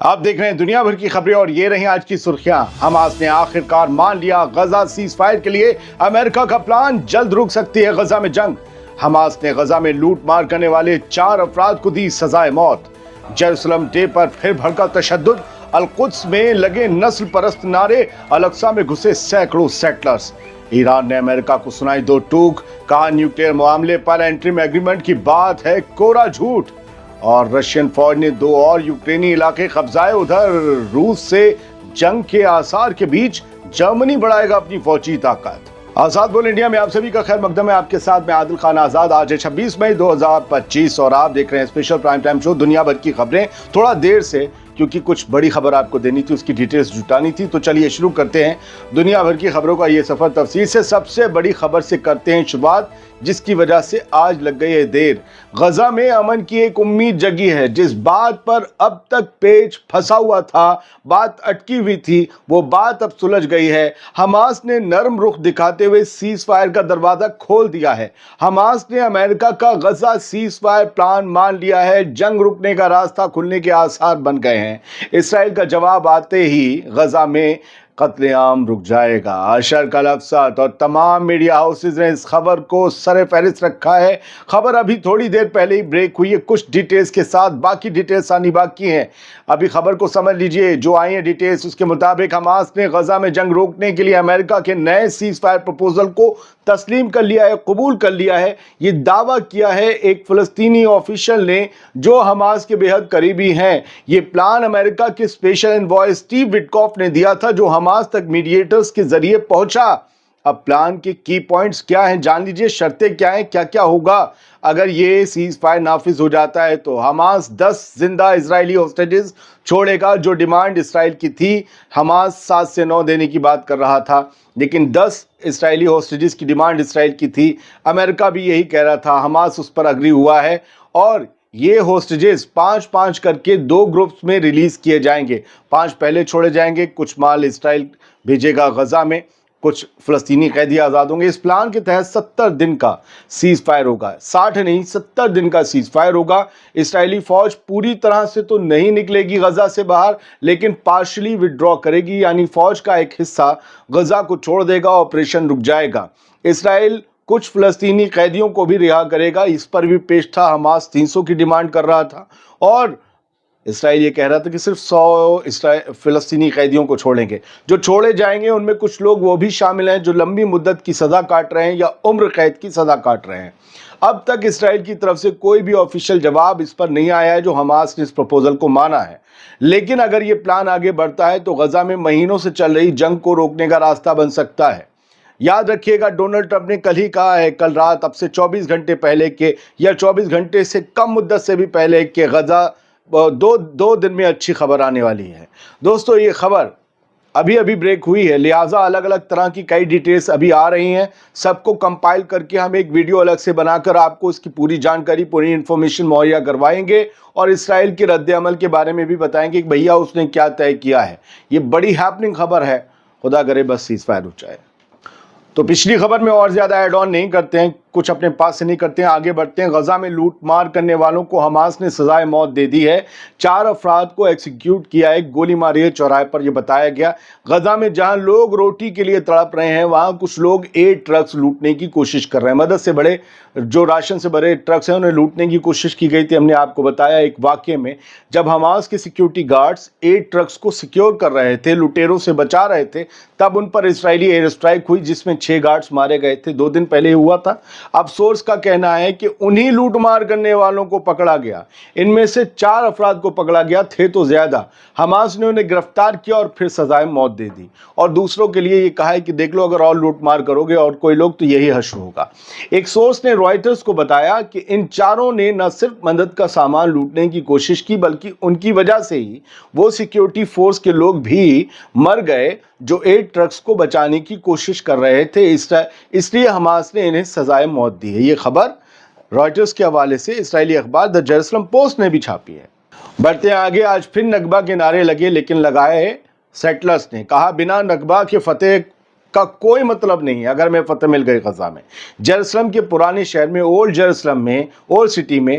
آپ دیکھ رہے ہیں دنیا بھر کی خبریں اور یہ رہی آج کی سرخیاں۔ حماس نے آخرکار مان لیا غزہ سیز فائر کے لیے امریکہ کا پلان، جلد رک سکتی ہے غزہ میں جنگ۔ حماس نے غزہ میں لوٹ مار کرنے والے 4 افراد کو دی سزائے موت۔ جیروسلم ڈے پر پھر بھڑکا تشدد، القدس میں لگے نسل پرست نعرے، الاقصی میں گھسے سینکڑوں سیٹلرز۔ ایران نے امریکہ کو سنائی 2 ٹوک، کہا نیوکلیئر معاملے پر انٹرم ایگریمنٹ کی بات ہے کورا جھوٹ۔ اور رشین فوج نے 2 اور یوکرینی علاقے قبضائے۔ ادھر روس سے جنگ کے آثار کے بیچ جرمنی بڑھائے گا اپنی فوجی طاقت۔ آزاد بول انڈیا میں آپ سبھی کا خیر مقدم ہے۔ آپ کے ساتھ میں عادل خان آزاد۔ آج ہے 26 مئی 2025 اور آپ دیکھ رہے ہیں اسپیشل پرائم ٹائم شو دنیا بھر کی خبریں۔ تھوڑا دیر سے کیونکہ کچھ بڑی خبر آپ کو دینی تھی، اس کی ڈیٹیلز جٹانی تھی، تو چلیے شروع کرتے ہیں دنیا بھر کی خبروں کا یہ سفر تفصیل سے۔ سب سے بڑی خبر سے کرتے ہیں شروعات، جس کی وجہ سے آج لگ گئی ہے دیر۔ غزہ میں امن کی ایک امید جگی ہے۔ جس بات پر اب تک پیچ پھنسا ہوا تھا، بات اٹکی ہوئی تھی، وہ بات اب سلجھ گئی ہے۔ حماس نے نرم رخ دکھاتے ہوئے سیز فائر کا دروازہ کھول دیا ہے۔ حماس نے امریکہ کا غزہ سیز فائر پلان مان لیا ہے۔ جنگ رکنے کا راستہ کھلنے کے آثار بن گئے ہیں۔ اسرائیل کا جواب آتے ہی غزہ میں قتل عام رک جائے گا۔ اشرق الاوسط اور تمام میڈیا ہاؤسز نے اس خبر کو سر فہرست رکھا ہے۔ خبر ابھی تھوڑی دیر پہلے ہی بریک ہوئی ہے کچھ ڈیٹیلز کے ساتھ، باقی ڈیٹیلز آنی باقی ہیں۔ ابھی خبر کو سمجھ لیجئے جو آئی ہیں ڈیٹیلز۔ اس کے مطابق حماس نے غزہ میں جنگ روکنے کے لیے امریکہ کے نئے سیز فائر پروپوزل کو تسلیم کر لیا ہے، قبول کر لیا ہے۔ یہ دعویٰ کیا ہے ایک فلسطینی آفیشل نے جو حماس کے بے حد قریبی ہیں۔ یہ پلان امریکہ کے اسپیشل انوائے اسٹیو وٹکوف نے دیا تھا، جو حماس تک میڈیٹرز کے ذریعے پہنچا۔ اب پلان کے کی پوائنٹس کیا ہیں جان لیجئے، شرطیں کیا ہیں، کیا کیا ہوگا اگر یہ سیز فائر نافذ ہو جاتا ہے تو۔ حماس 10 زندہ اسرائیلی ہوسٹیجز چھوڑے گا، جو ڈیمانڈ اسرائیل کی تھی۔ حماس 7 سے 9 دینے کی بات کر رہا تھا، لیکن 10 اسرائیلی ہوسٹیجز کی ڈیمانڈ اسرائیل کی تھی۔ امریکہ بھی یہی کہہ رہا تھا، حماس اس پر اگری ہوا ہے، اور یہ ہوسٹیجز 5-5 کر کے 2 گروپس میں ریلیز کیے جائیں گے۔ 5 پہلے چھوڑے جائیں گے، کچھ مال اسرائیل بھیجے گا غزہ میں، کچھ فلسطینی قیدی آزاد ہوں گے۔ اس پلان کے تحت 70 دن کا سیز فائر ہوگا، 60 نہیں 70 دن کا سیز فائر ہوگا۔ اسرائیلی فوج پوری طرح سے تو نہیں نکلے گی غزہ سے باہر، لیکن پارشلی وڈرا کرے گی، یعنی فوج کا ایک حصہ غزہ کو چھوڑ دے گا، آپریشن رک جائے گا۔ اسرائیل کچھ فلسطینی قیدیوں کو بھی رہا کرے گا، اس پر بھی پیش تھا۔ حماس 300 کی ڈیمانڈ کر رہا تھا، اور اسرائیل یہ کہہ رہا تھا کہ صرف 100 فلسطینی قیدیوں کو چھوڑیں گے۔ جو چھوڑے جائیں گے ان میں کچھ لوگ وہ بھی شامل ہیں جو لمبی مدت کی سزا کاٹ رہے ہیں یا عمر قید کی سزا کاٹ رہے ہیں۔ اب تک اسرائیل کی طرف سے کوئی بھی آفیشیل جواب اس پر نہیں آیا ہے جو حماس نے اس پروپوزل کو مانا ہے، لیکن اگر یہ پلان آگے بڑھتا ہے تو غزہ میں مہینوں سے چل رہی جنگ کو روکنے کا راستہ بن سکتا ہے۔ یاد رکھیے گا ڈونلڈ ٹرمپ نے کل ہی کہا ہے، کل رات اب سے 24 گھنٹے پہلے کے، یا 24 گھنٹے سے کم مدت سے بھی پہلے، کہ غزہ دو دن میں اچھی خبر آنے والی ہے۔ دوستو یہ خبر ابھی بریک ہوئی ہے، لہٰذا الگ الگ طرح کی کئی ڈیٹیلز ابھی آ رہی ہیں۔ سب کو کمپائل کر کے ہم ایک ویڈیو الگ سے بنا کر آپ کو اس کی پوری جانکاری، پوری انفارمیشن مہیا کروائیں گے، اور اسرائیل کے رد عمل کے بارے میں بھی بتائیں گے کہ بھیا اس نے کیا طے کیا ہے۔ یہ بڑی ہیپننگ خبر ہے، خدا کرے بس سیز فائر ہو جائے۔ تو پچھلی خبر میں اور زیادہ ایڈ آن نہیں کرتے ہیں، کچھ اپنے پاس سے نہیں کرتے ہیں، آگے بڑھتے ہیں۔ غزہ میں لوٹ مار کرنے والوں کو حماس نے سزائے موت دے دی ہے۔ 4 افراد کو ایکسیکیوٹ کیا ہے، گولی ماری ہے چوراہے پر، یہ بتایا گیا۔ غزہ میں جہاں لوگ روٹی کے لیے تڑپ رہے ہیں، وہاں کچھ لوگ 8 ٹرکس لوٹنے کی کوشش کر رہے ہیں۔ مدد سے بڑے جو راشن سے بڑے ٹرکس ہیں انہیں لوٹنے کی کوشش کی گئی تھی۔ ہم نے آپ کو بتایا ایک واقعے میں جب حماس کے سیکیورٹی گارڈز 8 ٹرکس کو سیکیور کر رہے تھے، لٹیروں سے بچا رہے تھے، تب ان پر اسرائیلی ایئر اسٹرائک ہوئی جس میں 6 گارڈز مارے گئے تھے۔ 2 دن پہلے ہوا تھا۔ اب سورس کا کہنا ہے کہ انہی لوٹ مار کرنے والوں کو پکڑا گیا، ان میں سے 4 افراد کو پکڑا گیا، تھے تو زیادہ۔ حماس نے انہیں گرفتار کیا اور پھر سزائے موت دے دی، اور دوسروں کے لیے یہ کہا ہے کہ دیکھ لو اگر اور لوٹ مار کرو گے اور کوئی لوگ تو یہی حشر ہوگا۔ ایک سورس نے رائٹرز کو بتایا کہ ان 4 نے نہ صرف مدد کا سامان لوٹنے کی کوشش کی، بلکہ ان کی وجہ سے ہی وہ سیکیورٹی فورس کے لوگ بھی مر گئے جو 8 ٹرکس کو بچانے کی کوشش کر رہے تھے۔ اس لیے حماس نے انہیں سزائے موت دی ہے۔ یہ خبر رائٹرز کے حوالے سے اسرائیلی اخبار دی جیروسلم پوسٹ نے بھی چھاپی ہے۔ بڑھتے ہیں آگے۔ آج پھر نکبہ کے نعرے لگے، لیکن لگائے سیٹلرز نے۔ کہا بنا نکبہ کے فتح کا کوئی مطلب نہیں ہے اگر میں فتح مل گئی غزہ میں۔ جیروسلم کے پرانے شہر میں، اولڈ جیروسلم میں، اولڈ سٹی میں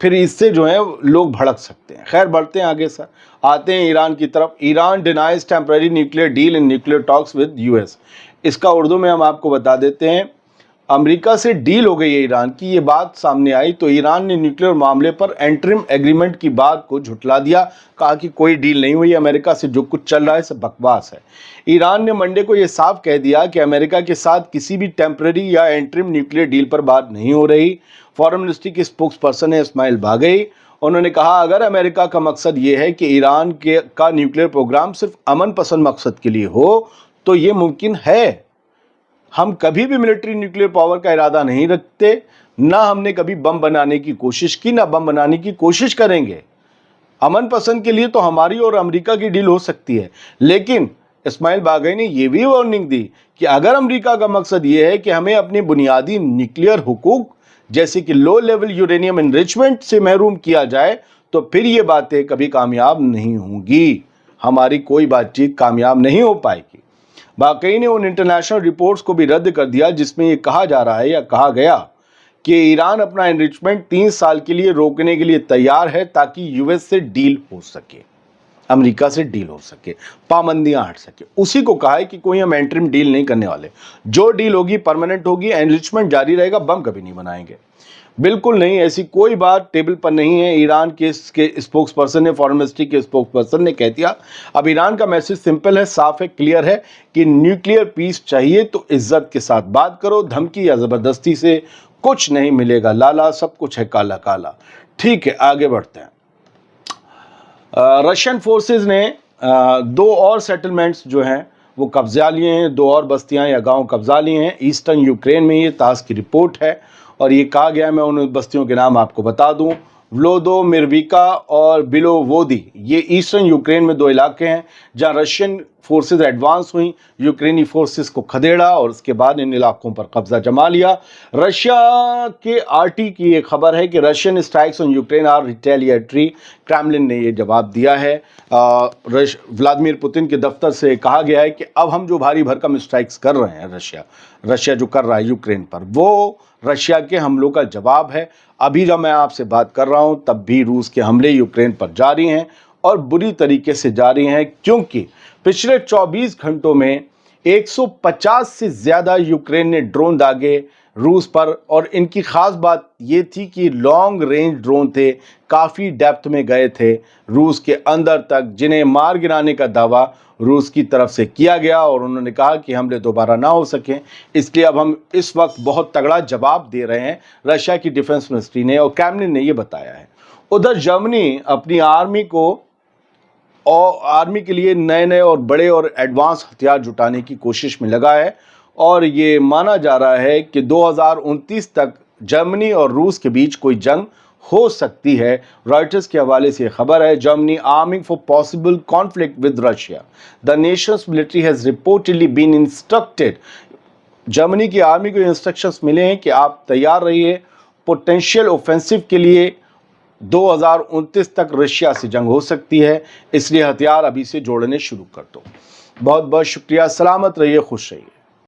پھر اس سے جو ہے لوگ بھڑک سکتے ہیں۔ خیر بڑھتے ہیں آگے، سر آتے ہیں ایران کی طرف۔ Iran denies temporary nuclear deal in nuclear talks with U S. اس کا اردو میں ہم آپ کو بتا دیتے ہیں، امریکہ سے ڈیل ہو گئی ہے ایران کی، یہ بات سامنے آئی تو ایران نے نیوکلیئر معاملے پر انٹرم ایگریمنٹ کی بات کو جھٹلا دیا، کہا کہ کوئی ڈیل نہیں ہوئی، امریکہ سے جو کچھ چل رہا ہے سب بکواس ہے۔ ایران نے منڈے کو یہ صاف کہہ دیا کہ امریکہ کے ساتھ کسی بھی ٹیمپرری یا انٹرم نیوکلیئر ڈیل پر بات نہیں ہو رہی۔ فارن منسٹری کے اسپوکس پرسن ہے اسماعیل باغئی، انہوں نے کہا اگر امریکہ کا مقصد یہ ہے کہ ایران کا نیوکلیئر پروگرام صرف امن پسند مقصد کے لیے ہو تو یہ ممکن ہے۔ ہم کبھی بھی ملٹری نیوکلیئر پاور کا ارادہ نہیں رکھتے، نہ ہم نے کبھی بم بنانے کی کوشش کی، نہ بم بنانے کی کوشش کریں گے۔ امن پسند کے لیے تو ہماری اور امریکہ کی ڈیل ہو سکتی ہے، لیکن اسماعیل باغئی نے یہ بھی وارننگ دی کہ اگر امریکہ کا مقصد یہ ہے کہ ہمیں اپنے بنیادی نیوکلیئر حقوق جیسے کہ لو لیول یورینیم انریچمنٹ سے محروم کیا جائے تو پھر یہ باتیں کبھی کامیاب نہیں ہوں گی، ہماری کوئی بات چیت کامیاب نہیں ہو پائے گی۔ باقی نے ان انٹرنیشنل رپورٹس کو بھی رد کر دیا جس میں یہ کہا جا رہا ہے یا کہا گیا کہ ایران اپنا انریچمنٹ 3 سال کے لیے روکنے کے لیے تیار ہے تاکہ یو ایس سے ڈیل ہو سکے، امریکہ سے ڈیل ہو سکے، پابندیاں ہٹ سکے۔ اسی کو کہا ہے کہ کوئی ہم انٹرم ڈیل نہیں کرنے والے، جو ڈیل ہوگی پرماننٹ ہوگی، انریچمنٹ جاری رہے گا، بم کبھی نہیں بنائیں گے۔ بالکل نہیں، ایسی کوئی بات ٹیبل پر نہیں ہے۔ ایران کے اسپوکس پرسن نے، فارن منسٹری کے اسپوکس پرسن نے کہہ دیا اب ایران کا میسج سمپل ہے، صاف ہے، کلیئر ہے کہ نیوکلیئر پیس چاہیے تو عزت کے ساتھ بات کرو، دھمکی یا زبردستی سے کچھ نہیں ملے گا لالا، سب کچھ ہے کالا کالا۔ ٹھیک ہے آگے بڑھتے ہیں۔ رشین فورسز نے 2 اور سیٹلمنٹس جو ہیں وہ قبضہ لیے ہیں، 2 اور بستیاں یا گاؤں قبضہ لیے ہیں ایسٹرن یوکرین میں۔ یہ تاس کی رپورٹ ہے اور یہ کہا گیا ہے، میں ان بستیوں کے نام آپ کو بتا دوں، ولودو میرویکا اور بیلو وودی۔ یہ ایسٹرن یوکرین میں 2 علاقے ہیں جہاں رشین فورسز ایڈوانس ہوئیں، یوکرینی فورسز کو کھدیڑا اور اس کے بعد ان علاقوں پر قبضہ جما لیا۔ رشیا کے RT کی یہ خبر ہے کہ Russian strikes on Ukraine are retaliatory, Kremlin نے یہ جواب دیا ہے۔ ولادیمیر پوتن کے دفتر سے کہا گیا ہے کہ اب ہم جو بھاری بھرکم اسٹرائکس کر رہے ہیں، رشیا جو کر رہا ہے یوکرین پر، وہ رشیا کے حملوں کا جواب ہے۔ ابھی جب میں آپ سے بات کر رہا ہوں تب بھی روس کے حملے یوکرین پر جاری ہیں اور بری طریقے سے جاری ہیں، کیونکہ پچھلے 24 گھنٹوں میں 150 سے زیادہ یوکرین نے ڈرون داغے روس پر، اور ان کی خاص بات یہ تھی کہ لانگ رینج ڈرون تھے، کافی ڈیپتھ میں گئے تھے روس کے اندر تک، جنہیں مار گرانے کا دعویٰ روس کی طرف سے کیا گیا، اور انہوں نے کہا کہ حملے دوبارہ نہ ہو سکیں، اس لیے اب ہم اس وقت بہت تگڑا جواب دے رہے ہیں، رشیا کی ڈیفنس منسٹری نے اور کرملن نے یہ بتایا ہے۔ ادھر جرمنی اپنی آرمی کے لیے نئے اور بڑے اور ایڈوانس ہتھیار جٹانے کی کوشش میں لگا ہے، اور یہ مانا جا رہا ہے کہ 2029 تک جرمنی اور روس کے بیچ کوئی جنگ ہو سکتی ہے۔ رائٹرز کے حوالے سے یہ خبر ہے، Germany arming for possible conflict with Russia, the nation's military has reportedly been instructed. Germany کی آرمی کو انسٹرکشنز ملے ہیں کہ آپ تیار رہیے پوٹینشیل اوفینسو کے لیے، 2029 تک رشیا سے جنگ ہو سکتی ہے، اس لیے ہتھیار ابھی سے جوڑنے شروع کر دو۔ بہت بہت شکریہ، سلامت رہیے، خوش رہیے۔